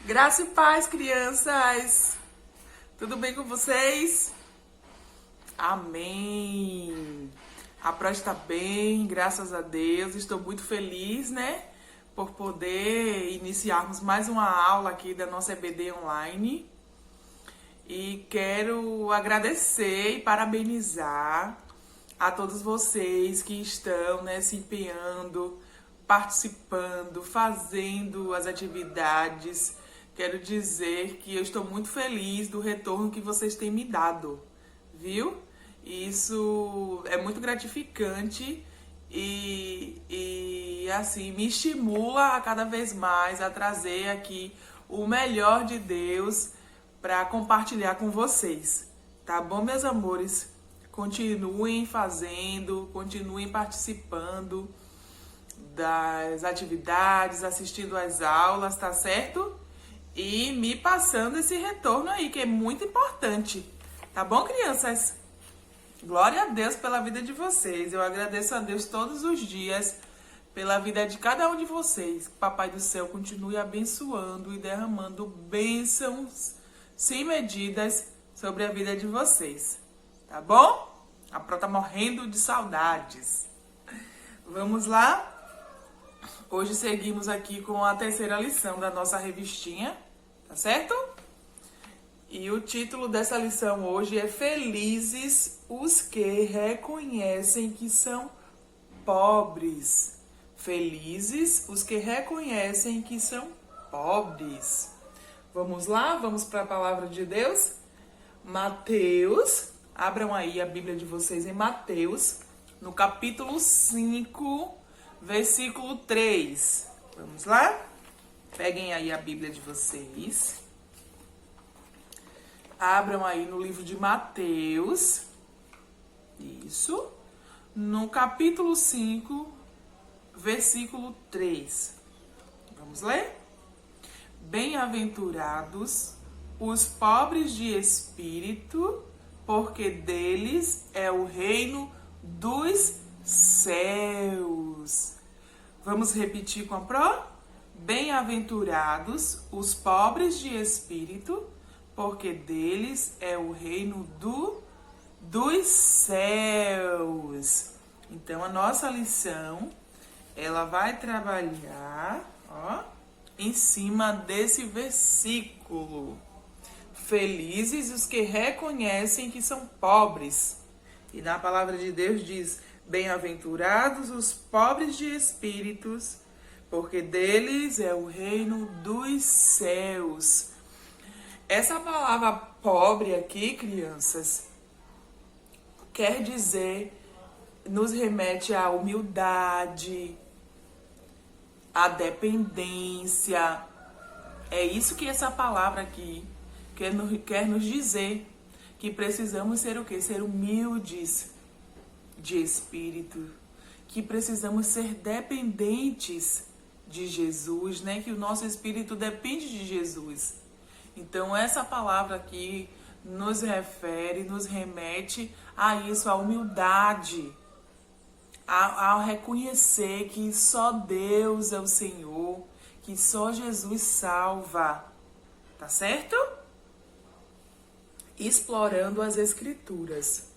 Graça e paz, crianças! Tudo bem com vocês? Amém! A Pro está bem, graças a Deus. Estou muito feliz, né? Por poder iniciarmos mais uma aula aqui da nossa EBD online. E quero agradecer e parabenizar a todos vocês que estão, né, se empenhando, participando, fazendo as atividades. Quero dizer que eu estou muito feliz do retorno que vocês têm me dado, viu? Isso é muito gratificante e assim, me estimula a cada vez mais a trazer aqui o melhor de Deus para compartilhar com vocês, tá bom, meus amores? Continuem fazendo, continuem participando das atividades, assistindo às aulas, tá certo? E me passando esse retorno aí, que é muito importante. Tá bom, crianças? Glória a Deus pela vida de vocês. Eu agradeço a Deus todos os dias pela vida de cada um de vocês. Que Papai do Céu continue abençoando e derramando bênçãos sem medidas sobre a vida de vocês. Tá bom? A Pro tá morrendo de saudades. Vamos lá? Hoje seguimos aqui com a terceira lição da nossa revistinha, tá certo? E o título dessa lição hoje é Felizes os que reconhecem que são pobres. Felizes os que reconhecem que são pobres. Vamos lá? Vamos para a palavra de Deus? Mateus, abram aí a Bíblia de vocês em Mateus, no capítulo 5, versículo 3. Vamos lá? Peguem aí a Bíblia de vocês. Abram aí no livro de Mateus. Isso. No capítulo 5, versículo 3. Vamos ler? Bem-aventurados os pobres de espírito, porque deles é o reino dos céus. Vamos repetir com a Pro? Bem-aventurados os pobres de espírito, porque deles é o reino dos céus. Então, a nossa lição, ela vai trabalhar, em cima desse versículo. Felizes os que reconhecem que são pobres. E na palavra de Deus diz: bem-aventurados os pobres de espíritos, porque deles é o reino dos céus. Essa palavra pobre aqui, crianças, quer dizer, nos remete à humildade, à dependência. É isso que essa palavra aqui quer nos dizer, que precisamos ser o quê? Ser humildes de espírito, que precisamos ser dependentes de Jesus, né? Que o nosso espírito depende de Jesus. Então, essa palavra aqui nos refere, nos remete a isso, a humildade, ao reconhecer que só Deus é o Senhor, que só Jesus salva, tá certo? Explorando as Escrituras.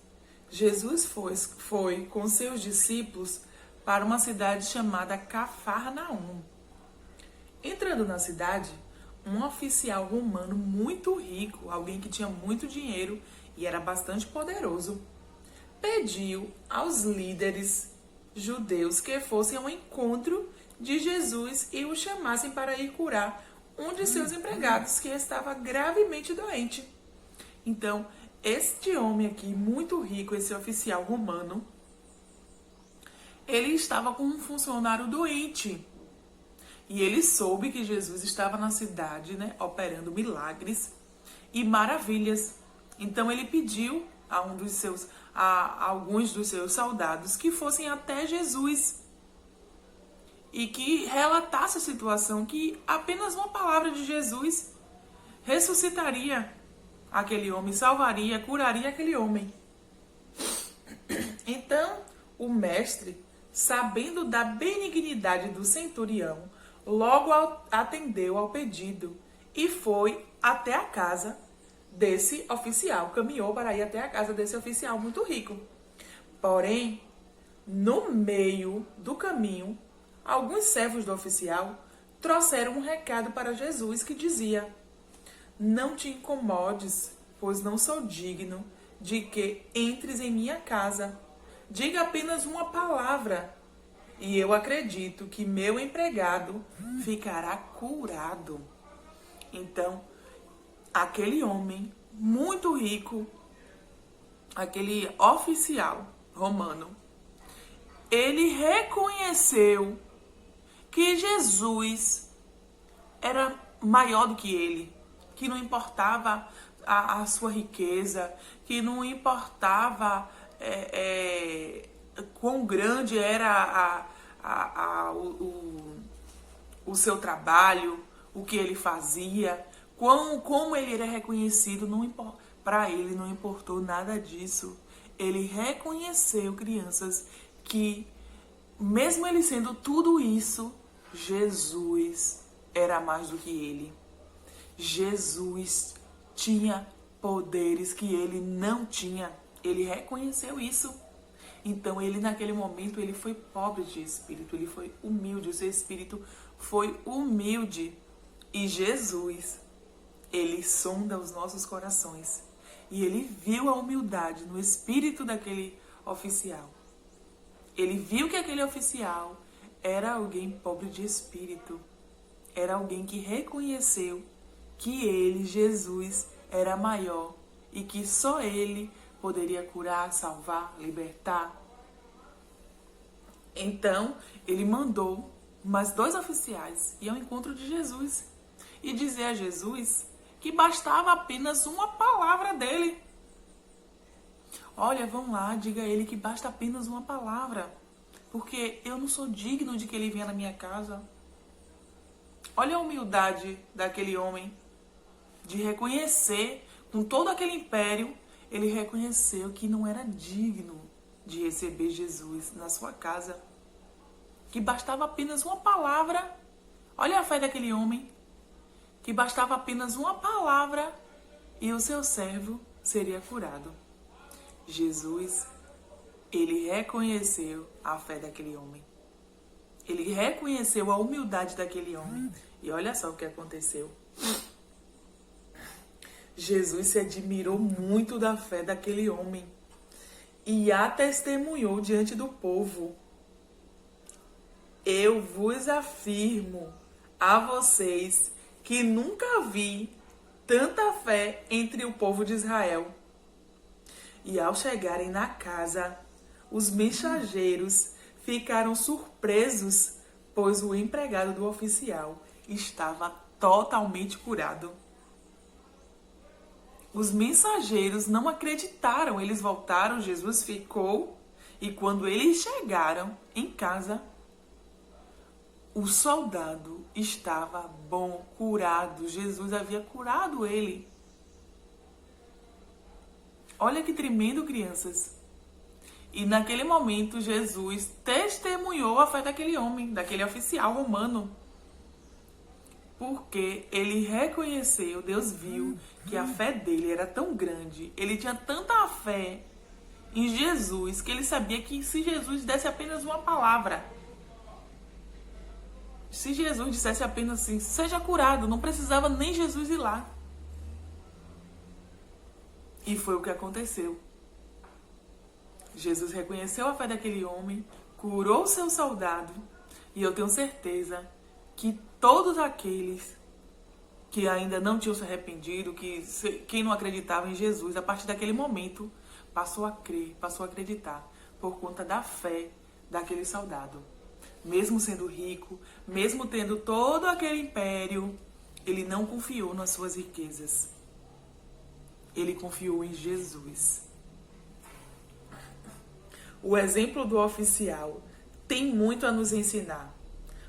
Jesus foi com seus discípulos para uma cidade chamada Cafarnaum. Entrando na cidade, um oficial romano muito rico, alguém que tinha muito dinheiro e era bastante poderoso, pediu aos líderes judeus que fossem ao encontro de Jesus e o chamassem para ir curar um de seus empregados que estava gravemente doente. Então, este homem aqui, muito rico, esse oficial romano, ele estava com um funcionário doente. E ele soube que Jesus estava na cidade, né, operando milagres e maravilhas. Então, ele pediu a alguns dos seus soldados que fossem até Jesus e que relatasse a situação, que apenas uma palavra de Jesus ressuscitaria aquele homem, salvaria, curaria aquele homem. Então, o mestre, sabendo da benignidade do centurião, logo atendeu ao pedido e foi até a casa desse oficial, caminhou para ir até a casa desse oficial muito rico. Porém, no meio do caminho, alguns servos do oficial trouxeram um recado para Jesus que dizia: não te incomodes, pois não sou digno de que entres em minha casa. Diga apenas uma palavra, e eu acredito que meu empregado ficará curado. Então, aquele homem muito rico, aquele oficial romano, ele reconheceu que Jesus era maior do que ele, que não importava a sua riqueza, que não importava quão grande era o seu trabalho, o que ele fazia, como ele era reconhecido, para ele não importou nada disso. Ele reconheceu, crianças, que mesmo ele sendo tudo isso, Jesus era mais do que ele. Jesus tinha poderes que ele não tinha. Ele reconheceu isso. Então ele naquele momento ele foi pobre de espírito, ele foi humilde, o seu espírito foi humilde. E Jesus, ele sonda os nossos corações. E ele viu a humildade no espírito daquele oficial. Ele viu que aquele oficial era alguém pobre de espírito. Era alguém que reconheceu que ele, Jesus, era maior e que só ele poderia curar, salvar, libertar. Então, ele mandou mais 2 oficiais ir ao encontro de Jesus e dizer a Jesus que bastava apenas uma palavra dele. Olha, vão lá, diga a ele que basta apenas uma palavra, porque eu não sou digno de que ele venha na minha casa. Olha a humildade daquele homem, de reconhecer, com todo aquele império, ele reconheceu que não era digno de receber Jesus na sua casa, que bastava apenas uma palavra. Olha a fé daquele homem, que bastava apenas uma palavra e o seu servo seria curado. Jesus, ele reconheceu a fé daquele homem. Ele reconheceu a humildade daquele homem. E olha só o que aconteceu. Jesus se admirou muito da fé daquele homem e a testemunhou diante do povo. Eu vos afirmo a vocês que nunca vi tanta fé entre o povo de Israel. E ao chegarem na casa, os mensageiros ficaram surpresos, pois o empregado do oficial estava totalmente curado. Os mensageiros não acreditaram, eles voltaram, Jesus ficou, e quando eles chegaram em casa, o soldado estava bom, curado. Jesus havia curado ele. Olha que tremendo, crianças. E naquele momento, Jesus testemunhou a fé daquele homem, daquele oficial romano. Porque ele reconheceu, Deus viu que a fé dele era tão grande, ele tinha tanta fé em Jesus, que ele sabia que se Jesus desse apenas uma palavra, se Jesus dissesse apenas assim, seja curado, não precisava nem Jesus ir lá. E foi o que aconteceu. Jesus reconheceu a fé daquele homem, curou seu soldado, e eu tenho certeza que todos aqueles que ainda não tinham se arrependido, quem não acreditava em Jesus, a partir daquele momento, passou a crer, passou a acreditar, por conta da fé daquele soldado. Mesmo sendo rico, mesmo tendo todo aquele império, ele não confiou nas suas riquezas. Ele confiou em Jesus. O exemplo do oficial tem muito a nos ensinar.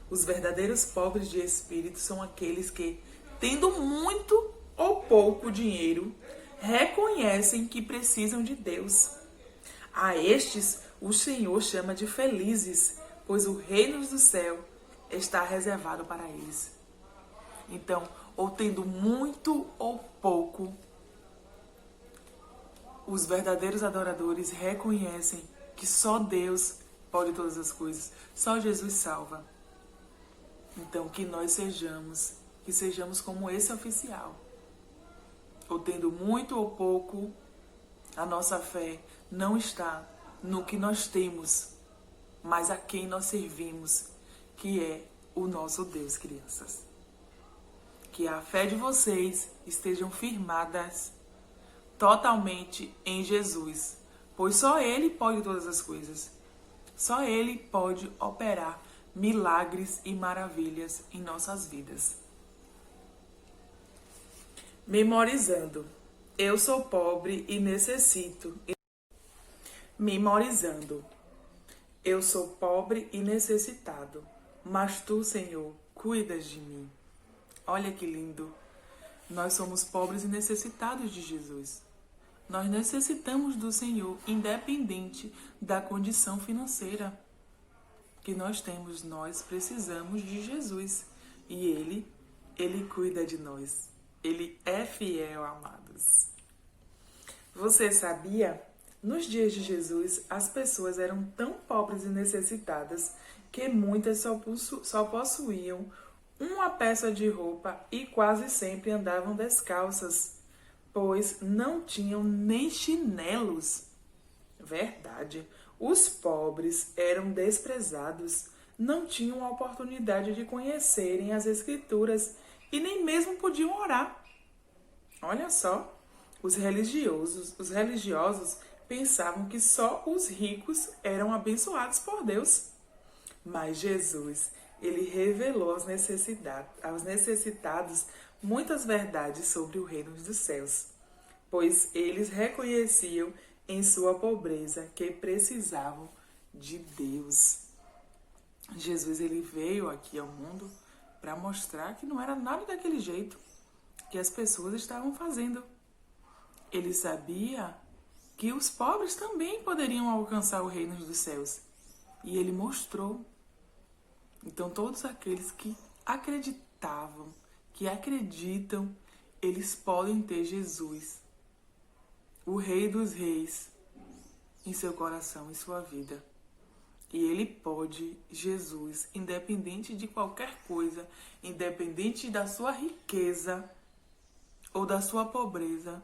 Os verdadeiros pobres de espírito são aqueles que, tendo muito ou pouco dinheiro, reconhecem que precisam de Deus. A estes, o Senhor chama de felizes, pois o reino do céu está reservado para eles. Então, ou tendo muito ou pouco, os verdadeiros adoradores reconhecem que só Deus pode todas as coisas, só Jesus salva. Então, que nós sejamos como esse oficial. Ou tendo muito ou pouco, a nossa fé não está no que nós temos, mas a quem nós servimos, que é o nosso Deus, crianças. Que a fé de vocês estejam firmadas totalmente em Jesus, pois só Ele pode todas as coisas. Só Ele pode operar milagres e maravilhas em nossas vidas. Memorizando. Eu sou pobre e necessito. Memorizando. Eu sou pobre e necessitado, mas tu, Senhor, cuidas de mim. Olha que lindo. Nós somos pobres e necessitados de Jesus. Nós necessitamos do Senhor, independente da condição financeira que nós temos. Nós precisamos de Jesus. E Ele cuida de nós. Ele é fiel, amados. Você sabia? Nos dias de Jesus, as pessoas eram tão pobres e necessitadas que muitas só possuíam uma peça de roupa e quase sempre andavam descalças, pois não tinham nem chinelos. Verdade, os pobres eram desprezados, não tinham a oportunidade de conhecerem as Escrituras e nem mesmo podiam orar. Olha só, os religiosos pensavam que só os ricos eram abençoados por Deus. Mas Jesus, Ele revelou aos necessitados muitas verdades sobre o reino dos céus, pois eles reconheciam em sua pobreza que precisavam de Deus. Jesus, Ele veio aqui ao mundo para mostrar que não era nada daquele jeito que as pessoas estavam fazendo. Ele sabia que os pobres também poderiam alcançar o reino dos céus. E Ele mostrou. Então, todos aqueles que acreditavam, que acreditam, eles podem ter Jesus, o Rei dos Reis, em seu coração, em sua vida. E Ele pode, Jesus, independente de qualquer coisa, independente da sua riqueza ou da sua pobreza,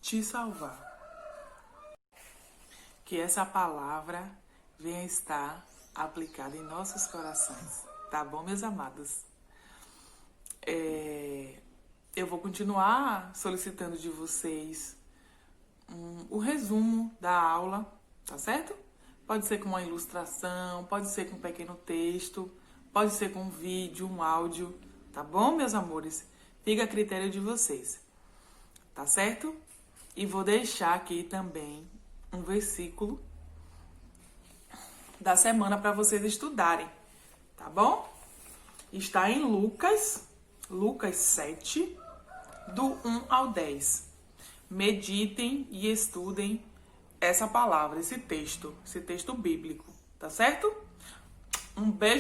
te salvar. Que essa palavra venha estar aplicada em nossos corações. Tá bom, meus amados? Eu vou continuar solicitando de vocês o resumo da aula, tá certo? Pode ser com uma ilustração, pode ser com um pequeno texto, pode ser com um vídeo, um áudio, tá bom, meus amores? Fica a critério de vocês, tá certo? E vou deixar aqui também um versículo da semana para vocês estudarem, tá bom? Está em Lucas 7, do 1 ao 10. Meditem e estudem essa palavra, esse texto bíblico, tá certo? Um beijo.